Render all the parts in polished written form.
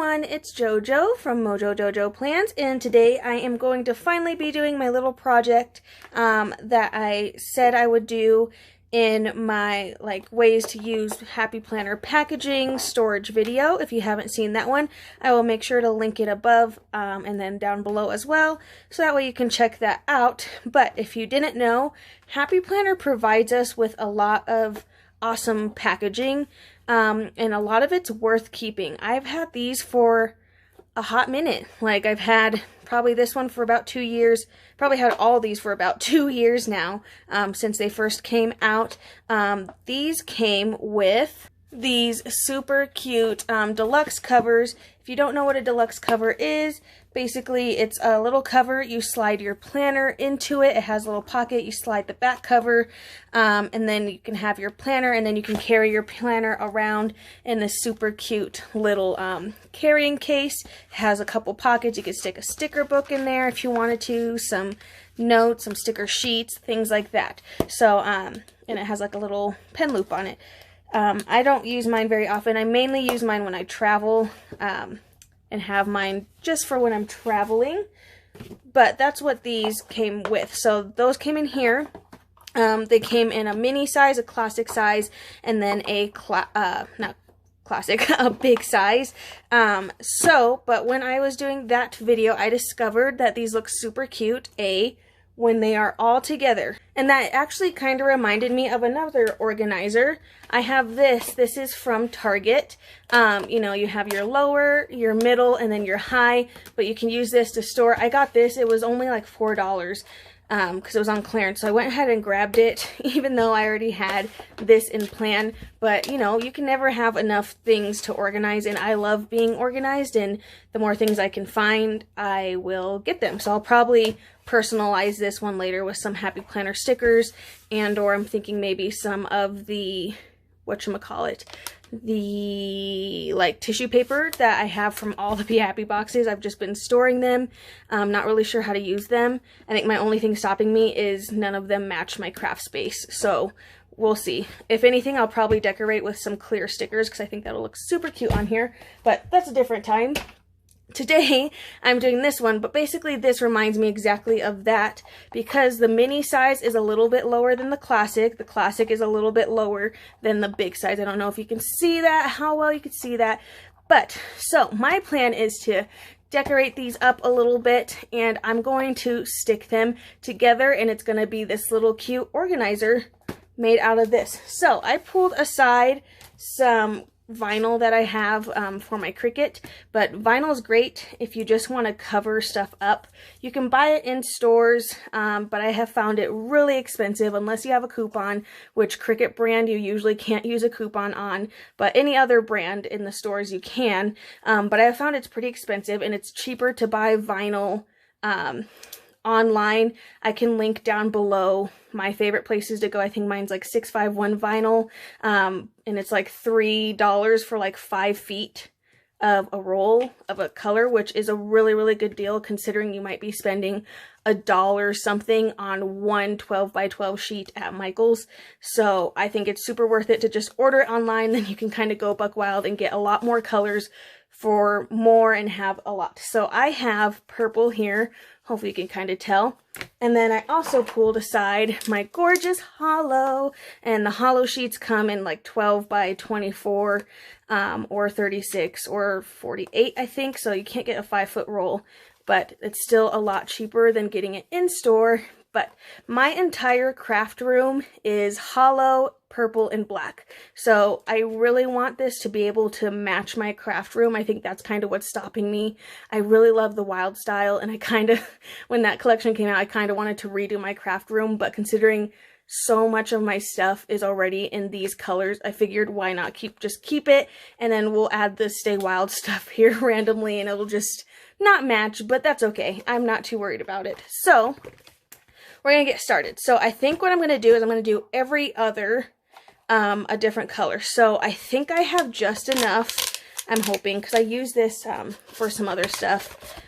everyone, it's JoJo from Mojo Dojo Plans, and today I am going to finally be doing my little project that I said I would do in my ways to use Happy Planner packaging storage video. If you haven't seen that one, I will make sure to link it above and then down below as well, so that way you can check that out. But if you didn't know, Happy Planner provides us with a lot of awesome packaging, and a lot of it's worth keeping. I've had these for a hot minute. I've had probably this one for about 2 years, probably had all these for about 2 years now, since they first came out. These came with these super cute deluxe covers. If you don't know what a deluxe cover is, basically it's a little cover. You slide your planner into it. It has a little pocket. You slide the back cover, and then you can have your planner, and then you can carry your planner around in this super cute little carrying case. It has a couple pockets. You could stick a sticker book in there if you wanted to, some notes, some sticker sheets, things like that. So, and it has like a little pen loop on it. I don't use mine very often. I mainly use mine when I travel, and have mine just for when I'm traveling. But that's what these came with. So those came in here. They came in a mini size, a classic size, and then a not classic, a big size. But when I was doing that video, I discovered that these look super cute, when they are all together. And that actually kind of reminded me of another organizer. I have this. This is from Target. You know, you have your lower, your middle, and then your high, but you can use this to store. I got this. It was only like $4. Because it was on clearance, so I went ahead and grabbed it, even though I already had this in plan. But you know, you can never have enough things to organize, and I love being organized, and the more things I can find, I will get them. So I'll probably personalize this one later with some Happy Planner stickers, and or I'm thinking maybe some of the, whatchamacallit, the tissue paper that I have from all the Be Happy boxes. I've just been storing them. I'm not really sure how to use them. I think my only thing stopping me is none of them match my craft space. So we'll see. If anything, I'll probably decorate with some clear stickers because I think that'll look super cute on here. But that's a different time. Today, I'm doing this one, but basically this reminds me exactly of that because the mini size is a little bit lower than the classic. The classic is a little bit lower than the big size. I don't know if you can see that, how well you can see that. But, so, my plan is to decorate these up a little bit, and I'm going to stick them together, and it's going to be this little cute organizer made out of this. So, I pulled aside some vinyl that I have for my Cricut, but vinyl is great if you just want to cover stuff up. You can buy it in stores, but I have found it really expensive unless you have a coupon, which Cricut brand you usually can't use a coupon on, but any other brand in the stores you can. But I have found it's pretty expensive, and it's cheaper to buy vinyl online. I can link down below my favorite places to go. I think mine's like 651 Vinyl, and it's like $3 for like 5 feet of a roll of a color, which is a really, really good deal considering you might be spending $1 something on one 12 by 12 sheet at Michael's. So I think it's super worth it to just order it online. Then you can kind of go buck wild and get a lot more colors for more and have a lot. So I have purple here. Hopefully you can kind of tell. And then I also pulled aside my gorgeous Holo, and the Holo sheets come in like 12 by 24 or 36 or 48, I think. So you can't get a 5-foot roll, but it's still a lot cheaper than getting it in store. But my entire craft room is Holo, purple, and black. So I really want this to be able to match my craft room. I think that's kind of what's stopping me. I really love the wild style, and I kind of, when that collection came out, I kind of wanted to redo my craft room, but considering so much of my stuff is already in these colors, I figured why not just keep it, and then we'll add the Stay Wild stuff here randomly, and it'll just not match, but that's okay. I'm not too worried about it. So we're going to get started. So I think what I'm going to do is I'm going to do every other a different color. So I think I have just enough, I'm hoping, because I use this for some other stuff.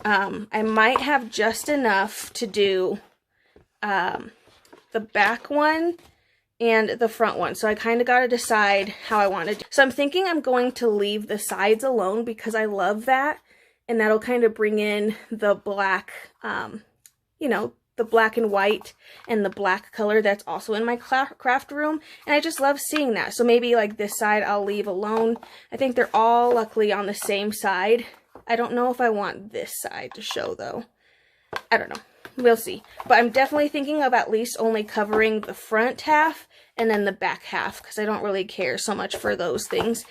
I might have just enough to do the back one and the front one. So I kind of got to decide how I want to do. So I'm thinking I'm going to leave the sides alone because I love that. And that'll kind of bring in the black, you know, the black and white and the black color that's also in my craft room. And I just love seeing that. So maybe like this side I'll leave alone. I think they're all luckily on the same side. I don't know if I want this side to show though. I don't know. We'll see. But I'm definitely thinking of at least only covering the front half and then the back half because I don't really care so much for those things.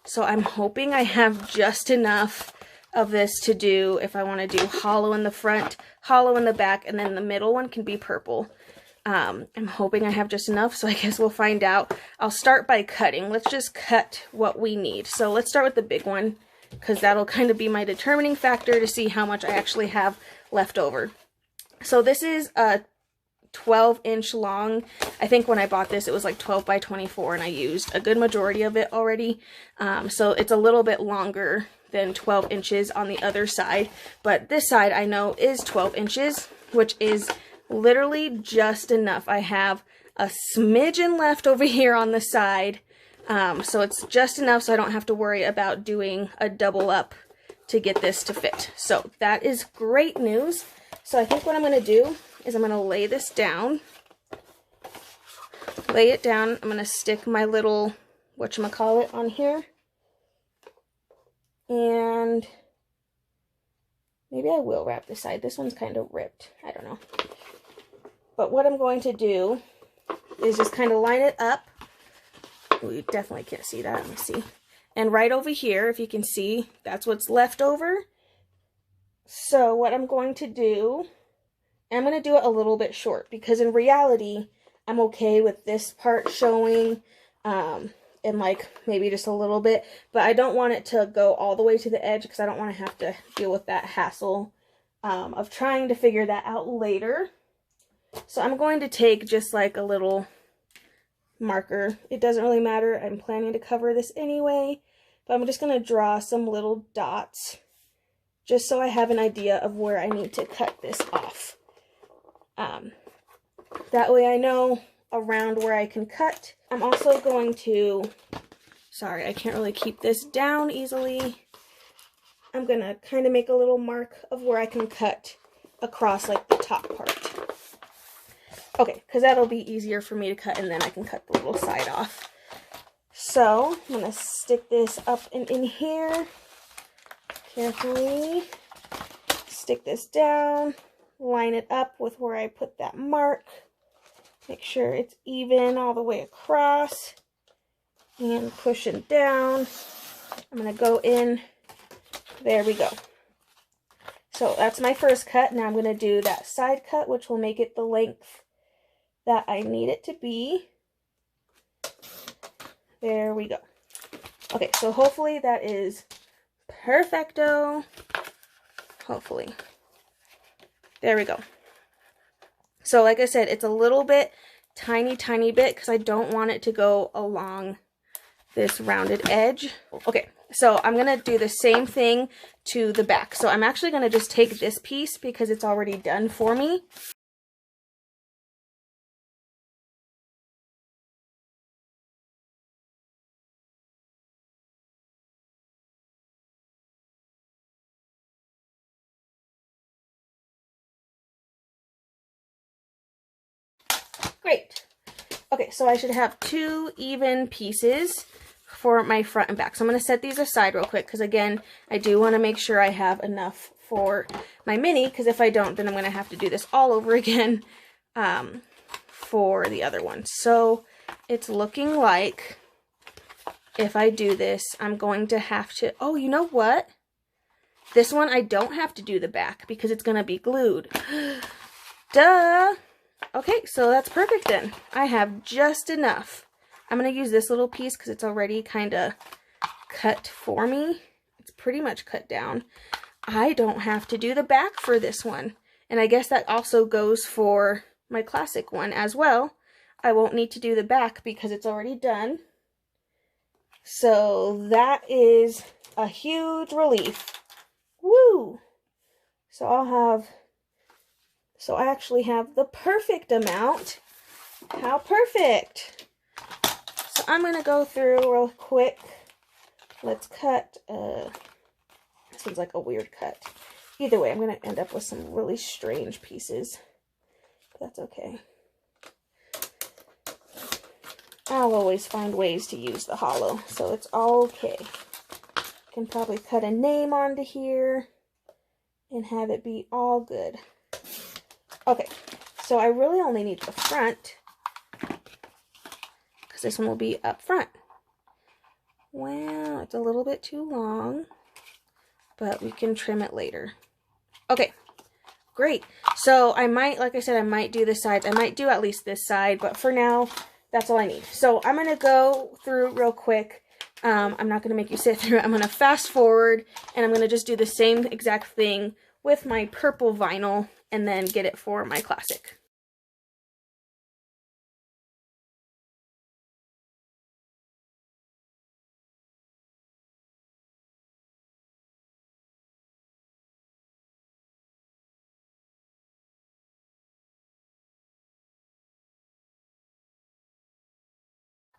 So I'm hoping I have just enough of this to do if I want to do hollow in the front, hollow in the back, and then the middle one can be purple. I'm hoping I have just enough, so I guess we'll find out. I'll start by cutting. Let's just cut what we need. So let's start with the big one because that'll kind of be my determining factor to see how much I actually have left over. So this is a 12-inch long. I think when I bought this it was like 12 by 24 and I used a good majority of it already. So it's a little bit longer than 12 inches on the other side, but this side I know is 12 inches, which is literally just enough. I have a smidgen left over here on the side, so it's just enough so I don't have to worry about doing a double up to get this to fit. So that is great news. So I think what I'm going to do is I'm going to lay this down. Lay it down. I'm going to stick my little whatchamacallit on here. And maybe I will wrap this side. This one's kind of ripped. I don't know. But what I'm going to do is just kind of line it up. Ooh, you definitely can't see that. Let me see. And right over here, if you can see, that's what's left over. So what I'm going to do, I'm going to do it a little bit short because in reality, I'm okay with this part showing and like maybe just a little bit, but I don't want it to go all the way to the edge because I don't want to have to deal with that hassle of trying to figure that out later. So I'm going to take just like a little marker. It doesn't really matter. I'm planning to cover this anyway, but I'm just going to draw some little dots just so I have an idea of where I need to cut this off. That way I know around where I can cut. I'm also going to, sorry, I can't really keep this down easily. I'm going to kind of make a little mark of where I can cut across like the top part. Okay, because that'll be easier for me to cut and then I can cut the little side off. So I'm going to stick this up and in here. Carefully stick this down, line it up with where I put that mark. Make sure it's even all the way across and push it down. I'm going to go in. There we go. So that's my first cut. Now I'm going to do that side cut, which will make it the length that I need it to be. There we go. Okay, so hopefully that is perfecto. Hopefully. There we go. So like I said, it's a little bit, tiny bit, because I don't want it to go along this rounded edge. Okay, so I'm going to do the same thing to the back. So I'm actually going to just take this piece because it's already done for me. Great. Okay, so I should have 2 even pieces for my front and back. So I'm going to set these aside real quick because, again, I do want to make sure I have enough for my mini, because if I don't, then I'm going to have to do this all over again for the other one. So it's looking like if I do this, I'm going to have to... Oh, you know what? This one, I don't have to do the back because it's going to be glued. Duh! Okay, so that's perfect then. I have just enough. I'm going to use this little piece because it's already kind of cut for me. It's pretty much cut down. I don't have to do the back for this one. And I guess that also goes for my classic one as well. I won't need to do the back because it's already done. So that is a huge relief. Woo! So I actually have the perfect amount How perfect. So I'm going to go through real quick. Let's cut, this one's like a weird cut. Either way, I'm going to end up with some really strange pieces. That's okay. I'll always find ways to use the holo, so it's all okay. Can probably cut a name onto here and have it be all good. Okay, so I really only need the front because this one will be up front. Well, it's a little bit too long, but we can trim it later. Okay, great. So I might, like I said, I might do the sides. I might do at least this side, but for now, that's all I need. So I'm going to go through real quick. I'm not going to make you sit through it. I'm going to fast forward, and I'm going to just do the same exact thing with my purple vinyl and then get it for my classic.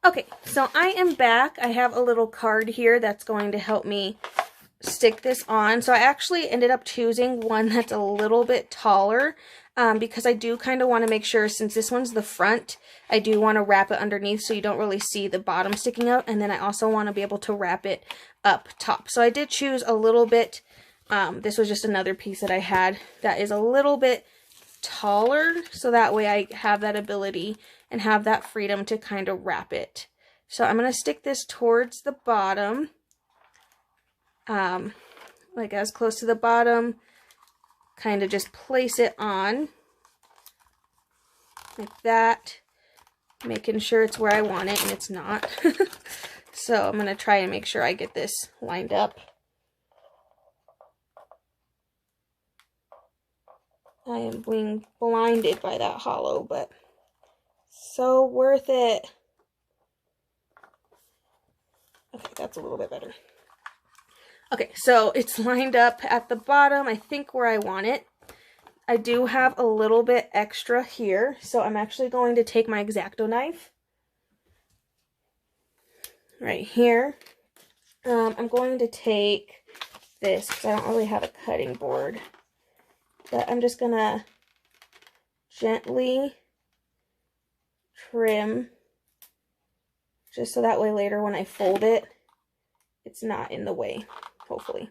Okay, so I am back. I have a little card here that's going to help me stick this on. So I actually ended up choosing one that's a little bit taller because I do kind of want to make sure, since this one's the front, I do want to wrap it underneath so you don't really see the bottom sticking out, and then I also want to be able to wrap it up top. So I did choose a little bit, this was just another piece that I had that is a little bit taller, so that way I have that ability and have that freedom to kind of wrap it. So I'm going to stick this towards the bottom, like as close to the bottom, kind of just place it on like that, making sure it's where I want it, and it's not. So I'm going to try and make sure I get this lined up. I am being blinded by that holo, but so worth it. Okay, that's a little bit better. Okay, so it's lined up at the bottom, I think where I want it. I do have a little bit extra here, so I'm actually going to take my X-Acto knife right here. I'm going to take this because I don't really have a cutting board, but I'm just gonna gently trim, just so that way later when I fold it, it's not in the way, hopefully.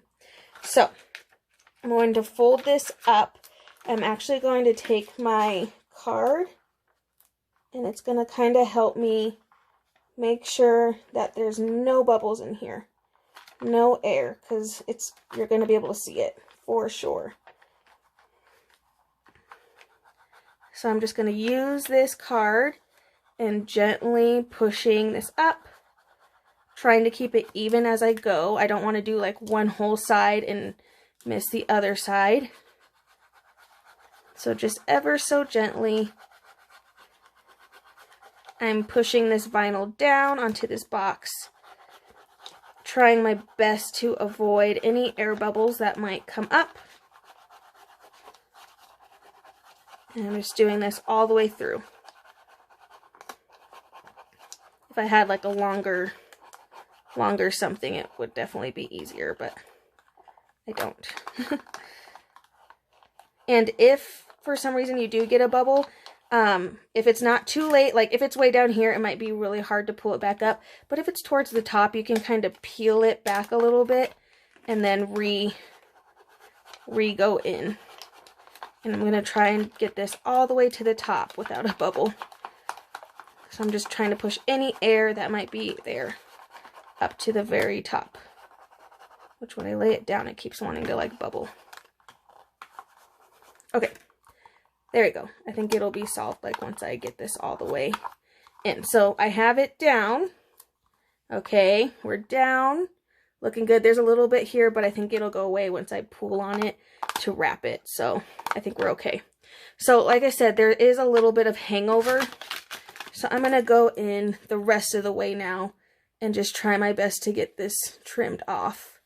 So I'm going to fold this up. I'm actually going to take my card, and it's going to kind of help me make sure that there's no bubbles in here, no air, because you're going to be able to see it for sure. So I'm just going to use this card and gently pushing this up, trying to keep it even as I go. I don't want to do like one whole side and miss the other side. So just ever so gently, I'm pushing this vinyl down onto this box, trying my best to avoid any air bubbles that might come up. And I'm just doing this all the way through. If I had like a longer something, it would definitely be easier, but I don't. And if for some reason you do get a bubble, if it's not too late, like if it's way down here, it might be really hard to pull it back up. But if it's towards the top, you can kind of peel it back a little bit and then re-go in. And I'm going to try and get this all the way to the top without a bubble. So I'm just trying to push any air that might be there up to the very top. Which when I lay it down, it keeps wanting to like bubble. Okay, there we go. I think it'll be solved like once I get this all the way in. So I have it down. Okay, we're down. Looking good. There's a little bit here, but I think it'll go away once I pull on it to wrap it. So I think we're okay. So like I said, there is a little bit of hangover. So I'm going to go in the rest of the way now and just try my best to get this trimmed off.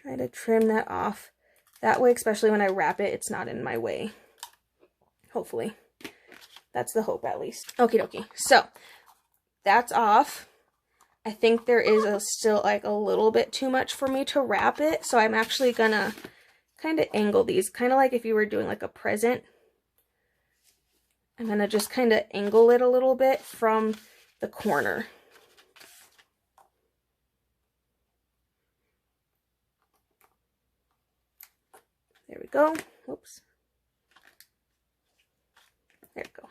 Try to trim that off. That way, especially when I wrap it, it's not in my way. hopefully. That's the hope, at least. Okie dokie. So, that's off. I think there is still like a little bit too much for me to wrap it, so I'm actually gonna kind of angle these, kind of like if you were doing like a present. I'm gonna just kind of angle it a little bit from the corner. There we go. Whoops. There we go.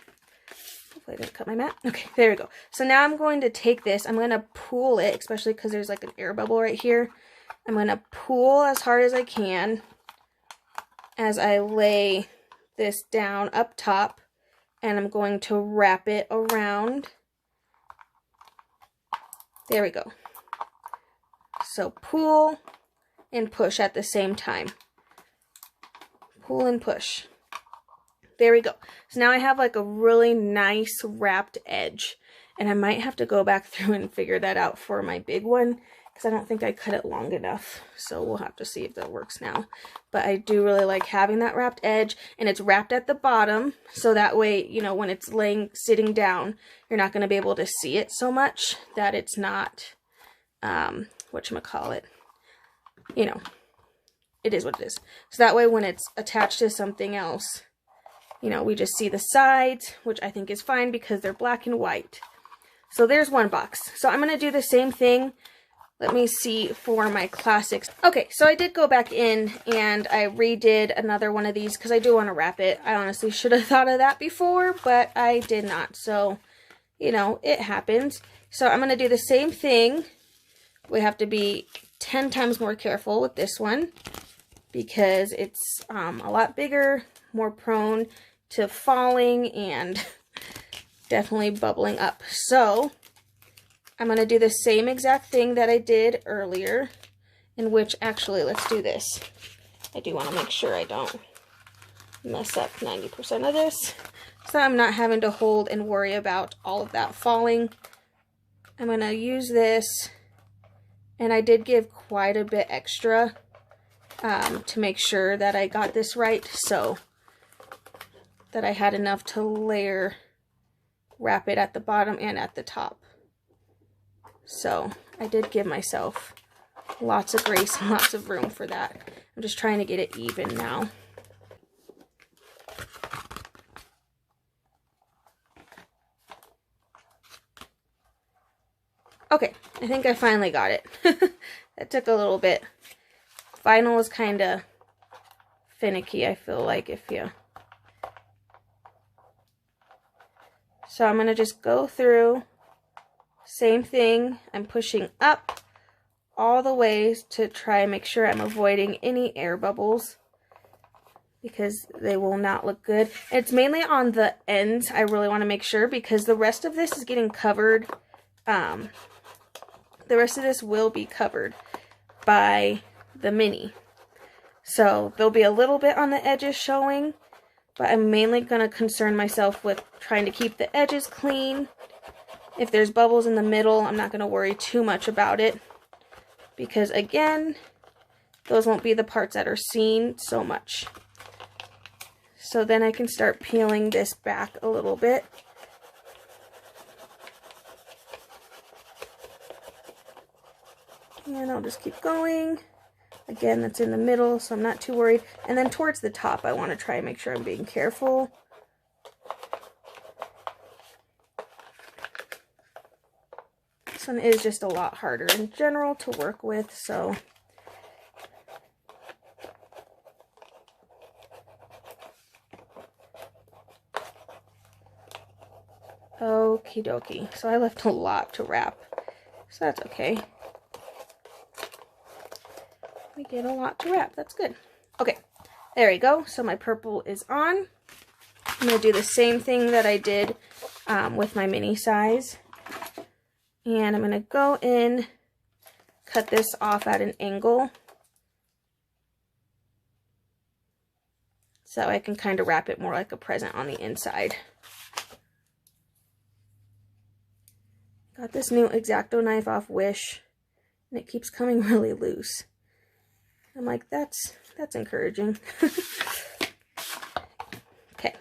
Hopefully I didn't cut my mat. Okay, there we go. So now I'm going to take this, I'm going to pull it, especially because there's like an air bubble right here. I'm going to pull as hard as I can as I lay this down up top, and I'm going to wrap it around. There we go. So pull and push at the same time. Pull and push. There we go. So now I have like a really nice wrapped edge, and I might have to go back through and figure that out for my big one because I don't think I cut it long enough. So we'll have to see if that works now. But I do really like having that wrapped edge, and it's wrapped at the bottom, so that way, you know, when it's sitting down, you're not going to be able to see it so much that it's not, whatchamacallit, you know, it is what it is. So that way when it's attached to something else, you know, we just see the sides, which I think is fine because they're black and white. So there's one box. So I'm going to do the same thing. Let me see for my classics. Okay, so I did go back in and I redid another one of these because I do want to wrap it. I honestly should have thought of that before, but I did not. So, you know, it happens. So I'm going to do the same thing. We have to be 10 times more careful with this one because it's a lot bigger, more prone to falling and definitely bubbling up. So I'm going to do the same exact thing that I did earlier, in which actually, let's do this. I do want to make sure I don't mess up 90% of this, so I'm not having to hold and worry about all of that falling. I'm going to use this, and I did give quite a bit extra to make sure that I got this right, so that I had enough to wrap it at the bottom and at the top. So I did give myself lots of grace and lots of room for that. I'm just trying to get it even now. Okay, I think I finally got it. That took a little bit. Vinyl is kind of finicky, I feel like, if you... So I'm going to just go through, same thing, I'm pushing up all the way to try and make sure I'm avoiding any air bubbles because they will not look good. It's mainly on the ends I really want to make sure because the rest of this is getting covered. The rest of this will be covered by the mini. So there'll be a little bit on the edges showing, but I'm mainly going to concern myself with trying to keep the edges clean. If there's bubbles in the middle, I'm not going to worry too much about it because, again, those won't be the parts that are seen so much. So then I can start peeling this back a little bit. And I'll just keep going. Again, that's in the middle, so I'm not too worried. And then towards the top, I want to try and make sure I'm being careful. This one is just a lot harder in general to work with, so... Okie dokie. So I left a lot to wrap, so that's okay. We get a lot to wrap. That's good. Okay, there we go. So my purple is on. I'm going to do the same thing that I did with my mini size. And I'm going to go in, cut this off at an angle, so I can kind of wrap it more like a present on the inside. Got this new X-Acto knife off Wish, and it keeps coming really loose. I'm like, that's encouraging. Okay,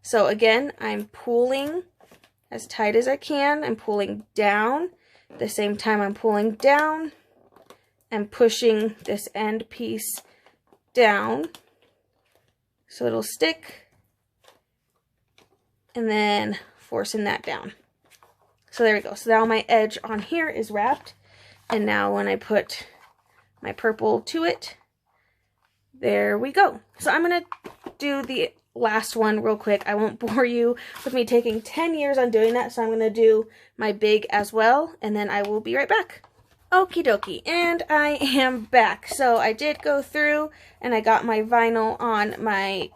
So again, I'm pulling as tight as I can. I'm pulling down. At the same time I'm pulling down and pushing this end piece down so it'll stick, and then forcing that down. So there we go. So now my edge on here is wrapped, and now when I put my purple to it, there we go. So I'm gonna do the last one real quick. I won't bore you with me taking 10 years on doing that, so I'm gonna do my big as well, and then I will be right back. Okie dokie, and I am back. So I did go through and I got my vinyl on my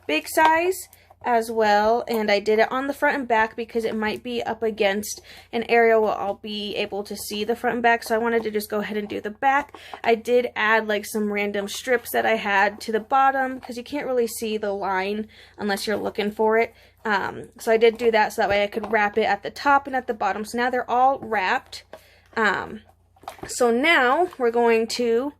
big size as well, and I did it on the front and back because it might be up against an area where I'll be able to see the front and back, so I wanted to just go ahead and do the back. I did add like some random strips that I had to the bottom because you can't really see the line unless you're looking for it. So I did do that so that way I could wrap it at the top and at the bottom. So now they're all wrapped. So now we're going to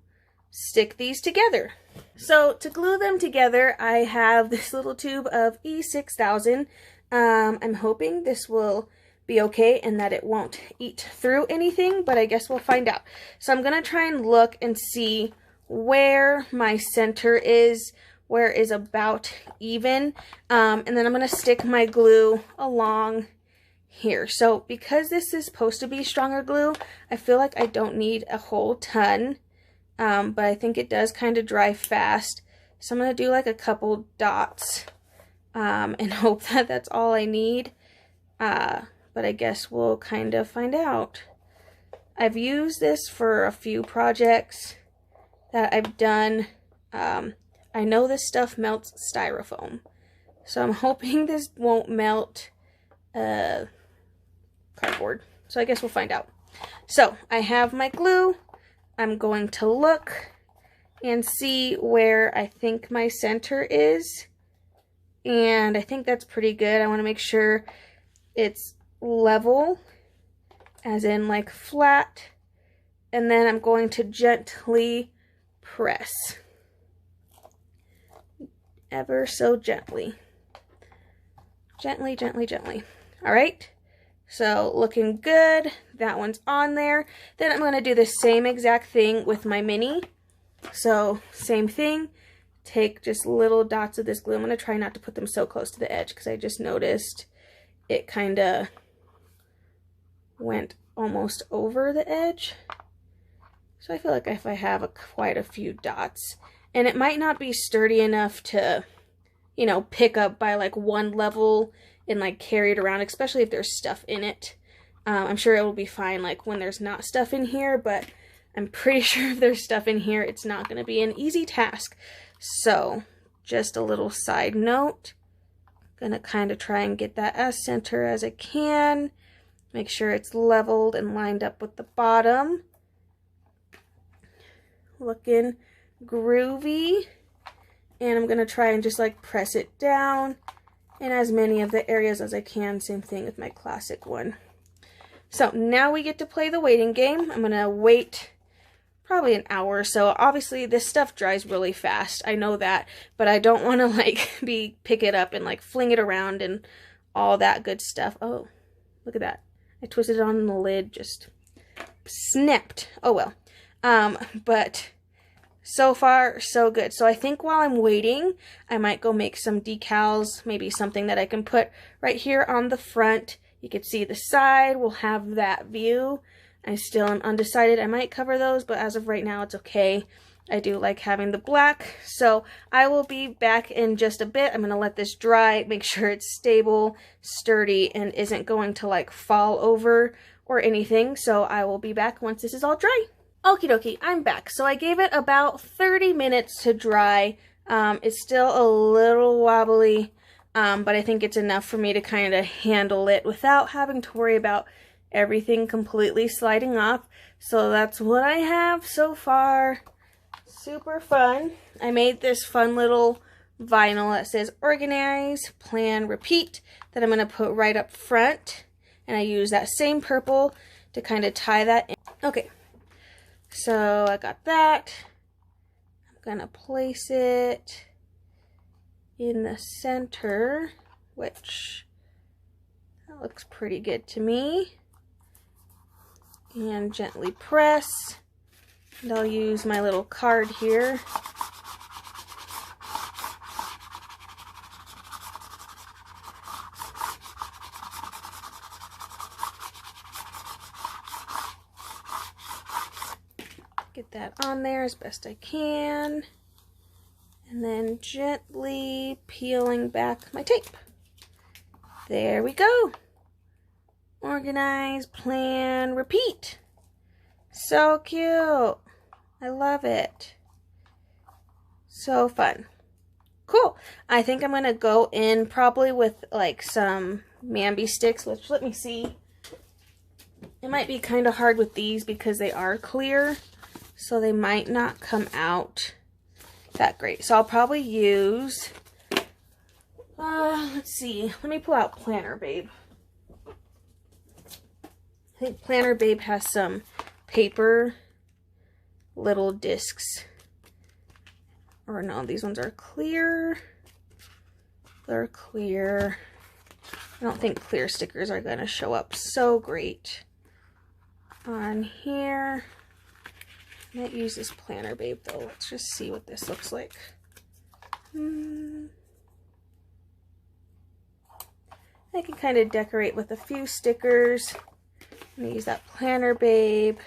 stick these together. So to glue them together, I have this little tube of E6000. I'm hoping this will be okay and that it won't eat through anything, but I guess we'll find out. So I'm going to try and look and see where my center is, where is about even, and then I'm going to stick my glue along here. So because this is supposed to be stronger glue, I feel like I don't need a whole ton. But I think it does kind of dry fast. So I'm going to do like a couple dots and hope that that's all I need. But I guess we'll kind of find out. I've used this for a few projects that I've done. I know this stuff melts styrofoam. So I'm hoping this won't melt cardboard. So I guess we'll find out. So I have my glue. I'm going to look and see where I think my center is, and I think that's pretty good. I want to make sure it's level, as in like flat, and then I'm going to gently press, ever so gently. Gently, gently, gently. All right. So looking good, that one's on there. Then I'm going to do the same exact thing with my mini. So same thing, take just little dots of this glue. I'm going to try not to put them so close to the edge because I just noticed it kind of went almost over the edge. So I feel like if I have quite a few dots, and it might not be sturdy enough to, you know, pick up by like one level and like carry it around, especially if there's stuff in it. I'm sure it will be fine like when there's not stuff in here, but I'm pretty sure if there's stuff in here, it's not going to be an easy task. So just a little side note, gonna kind of try and get that as center as I can. Make sure it's leveled and lined up with the bottom. Looking groovy. And I'm gonna try and just like press it down in as many of the areas as I can. Same thing with my classic one. So now we get to play the waiting game. I'm gonna wait probably an hour or so. Obviously this stuff dries really fast, I know that, but I don't want to like pick it up and like fling it around and all that good stuff. Oh, look at that. I twisted it on the lid, just snapped. Oh well. But so far, so good. So I think while I'm waiting, I might go make some decals, maybe something that I can put right here on the front. You can see the side will have that view. I still am undecided. I might cover those, but as of right now, it's okay. I do like having the black. So I will be back in just a bit. I'm going to let this dry, make sure it's stable, sturdy, and isn't going to like fall over or anything. So I will be back once this is all dry. Okie dokie, I'm back. So I gave it about 30 minutes to dry. It's still a little wobbly, but I think it's enough for me to kind of handle it without having to worry about everything completely sliding off. So that's what I have so far. Super fun. I made this fun little vinyl that says organize, plan, repeat that I'm going to put right up front. And I use that same purple to kind of tie that in. Okay. So I got that. I'm gonna place it in the center which that looks pretty good to me. And gently press. And I'll use my little card here. Get that on there as best I can. And then gently peeling back my tape. There we go. Organize, plan, repeat. So cute. I love it. So fun. Cool. I think I'm going to go in probably with like some MAMBI sticks, which let me see. It might be kind of hard with these because they are clear, so they might not come out that great. So I'll probably use, let's see, let me pull out Planner Babe. I think Planner Babe has some paper little discs. Or no, these ones are clear. They're clear. I don't think clear stickers are going to show up so great on here. I might use this Planner Babe though. Let's just see what this looks like. I can kind of decorate with a few stickers. I'm going to use that Planner Babe.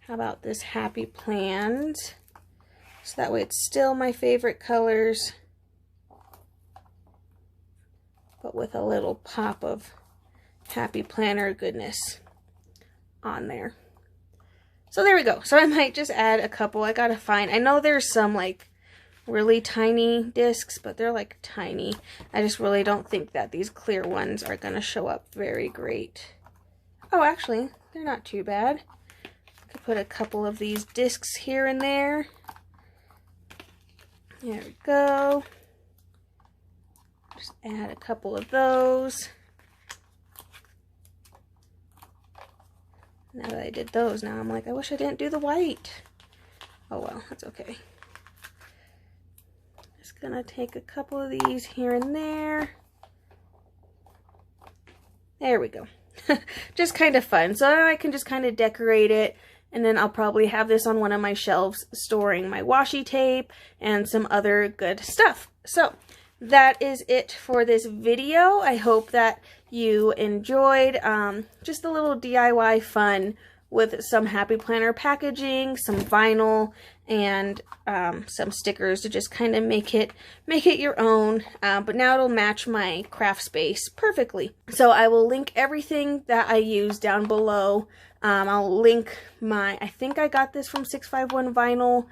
How about this Happy Plans? So that way it's still my favorite colors, but with a little pop of Happy Planner goodness on there. So there we go. So I might just add a couple. I gotta find, I know there's some like really tiny discs, but they're like tiny. I just really don't think that these clear ones are gonna show up very great. Oh, actually, they're not too bad. I could put a couple of these discs here and there. There we go. Just add a couple of those. Now that I did those, now I'm like, I wish I didn't do the white. Oh well, that's okay. Just gonna take a couple of these here and there. There we go. Just kind of fun. So I can just kind of decorate it. And then I'll probably have this on one of my shelves storing my washi tape and some other good stuff. So that is it for this video. I hope that you enjoyed just a little DIY fun with some Happy Planner packaging, some vinyl, and some stickers to just kind of make it your own. But now it'll match my craft space perfectly. So I will link everything that I use down below. I'll link my, I think I got this from 651 Vinyl.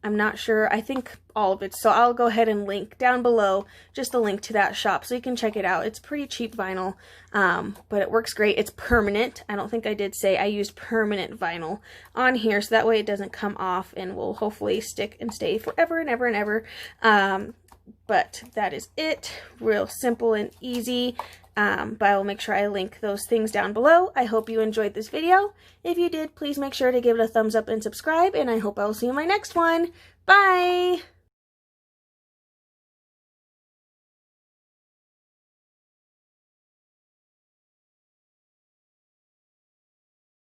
I'm not sure. I think all of it. So I'll go ahead and link down below just a link to that shop so you can check it out. It's pretty cheap vinyl, but it works great. It's permanent. I don't think I did say I used permanent vinyl on here, so that way it doesn't come off and will hopefully stick and stay forever and ever and ever. But that is it. Real simple and easy. But I will make sure I link those things down below. I hope you enjoyed this video. If you did, please make sure to give it a thumbs up and subscribe, and I hope I will see you in my next one. Bye!